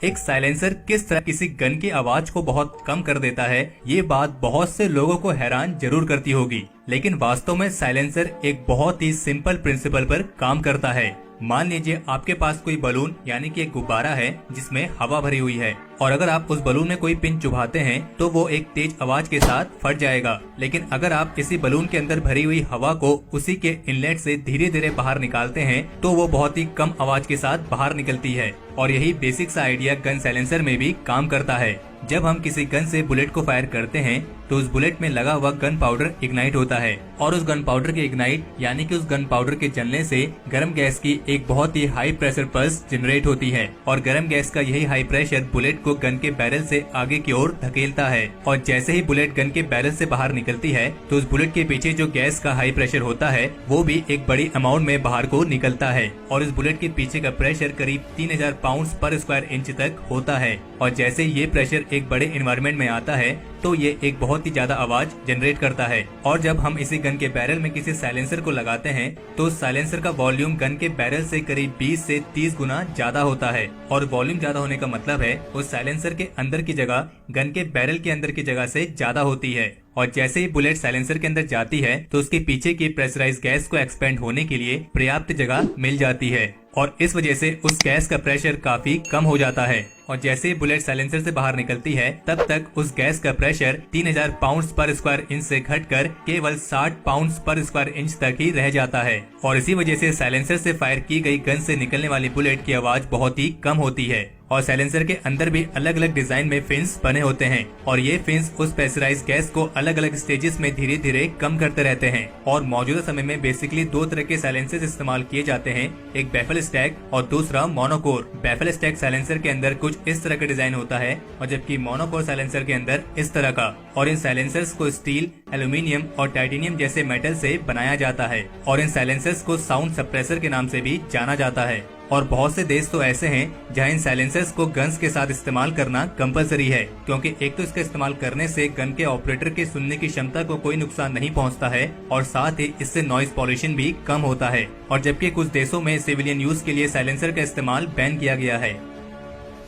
एक साइलेंसर किस तरह किसी गन की आवाज को बहुत कम कर देता है, ये बात बहुत से लोगों को हैरान जरूर करती होगी। लेकिन वास्तव में साइलेंसर एक बहुत ही सिंपल प्रिंसिपल पर काम करता है। मान लीजिए आपके पास कोई बलून यानी कि एक गुब्बारा है जिसमें हवा भरी हुई है, और अगर आप उस बलून में कोई पिन चुभाते हैं तो वो एक तेज आवाज के साथ फट जाएगा। लेकिन अगर आप इसी बलून के अंदर भरी हुई हवा को उसी के इनलेट से धीरे धीरे बाहर निकालते हैं तो वो बहुत ही कम आवाज के साथ बाहर निकलती है। और यही बेसिक सा आइडिया गन साइलेंसर में भी काम करता है। जब हम किसी गन से बुलेट को फायर करते हैं तो उस बुलेट में लगा हुआ गन पाउडर इग्नाइट होता है, और उस गन पाउडर के इग्नाइट यानी कि उस गन पाउडर के जलने से गर्म गैस की एक बहुत ही हाई प्रेशर पल्स जनरेट होती है, और गर्म गैस का यही हाई प्रेशर बुलेट को गन के बैरल से आगे की ओर धकेलता है। और जैसे ही बुलेट गन के बैरल से बाहर निकलती है तो उस बुलेट के पीछे जो गैस का हाई प्रेशर होता है वो भी एक बड़ी अमाउंट में बाहर को निकलता है, और इस बुलेट के पीछे का प्रेशर करीब 3000 पाउंड पर स्क्वायर इंच तक होता है। और जैसे ये प्रेशर एक बड़े एनवायरनमेंट में आता है तो ये एक बहुत ही ज्यादा आवाज जनरेट करता है। और जब हम इसी गन के बैरल में किसी साइलेंसर को लगाते हैं तो साइलेंसर का वॉल्यूम गन के बैरल से करीब 20 से 30 गुना ज्यादा होता है। और वॉल्यूम ज्यादा होने का मतलब है उस साइलेंसर के अंदर की जगह गन के बैरल के अंदर की जगह से ज्यादा होती है। और जैसे ही बुलेट साइलेंसर के अंदर जाती है तो उसके पीछे की प्रेशराइज गैस को एक्सपेंड होने के लिए पर्याप्त जगह मिल जाती है, और इस वजह से उस गैस का प्रेशर काफी कम हो जाता है। और जैसे ही बुलेट साइलेंसर से बाहर निकलती है तब तक उस गैस का प्रेशर 3000 पाउंड पर स्क्वायर इंच से घटकर केवल 60 पाउंड पर स्क्वायर इंच तक ही रह जाता है। और इसी वजह से साइलेंसर से फायर की गई गन से निकलने वाली बुलेट की आवाज बहुत ही कम होती है। और साइलेंसर के अंदर भी अलग अलग डिजाइन में फिन्स बने होते हैं, और ये फिन्स उस प्रेशराइज गैस को अलग अलग स्टेजेस में धीरे धीरे कम करते रहते हैं। और मौजूदा समय में बेसिकली दो तरह के साइलेंसर इस्तेमाल किए जाते हैं, एक बैफल स्टैक और दूसरा मोनोकोर। बैफल स्टैक साइलेंसर के अंदर कुछ इस तरह का डिजाइन होता है, और जबकि मोनोकोर साइलेंसर के अंदर इस तरह का। और इन साइलेंसर्स को स्टील, एल्यूमिनियम और टाइटेनियम जैसे मेटल से बनाया जाता है, और इन साइलेंसर्स को साउंड सप्रेसर के नाम से भी जाना जाता है। और बहुत से देश तो ऐसे हैं जहां इन साइलेंसर्स को गन्स के साथ इस्तेमाल करना कंपलसरी है, क्योंकि एक तो इसका इस्तेमाल करने से गन के ऑपरेटर के सुनने की क्षमता को कोई नुकसान नहीं पहुंचता है, और साथ ही इससे नॉइज पॉल्यूशन भी कम होता है। और जबकि कुछ देशों में सिविलियन यूज के लिए साइलेंसर का इस्तेमाल बैन किया गया है।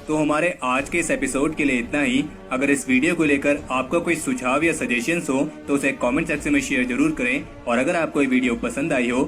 तो हमारे आज के इस एपिसोड के लिए इतना ही। अगर इस वीडियो को लेकर आपका कोई सुझाव या सजेशंस हो तो उसे कमेंट सेक्शन में शेयर जरूर करें, और अगर आपको ये वीडियो पसंद आई हो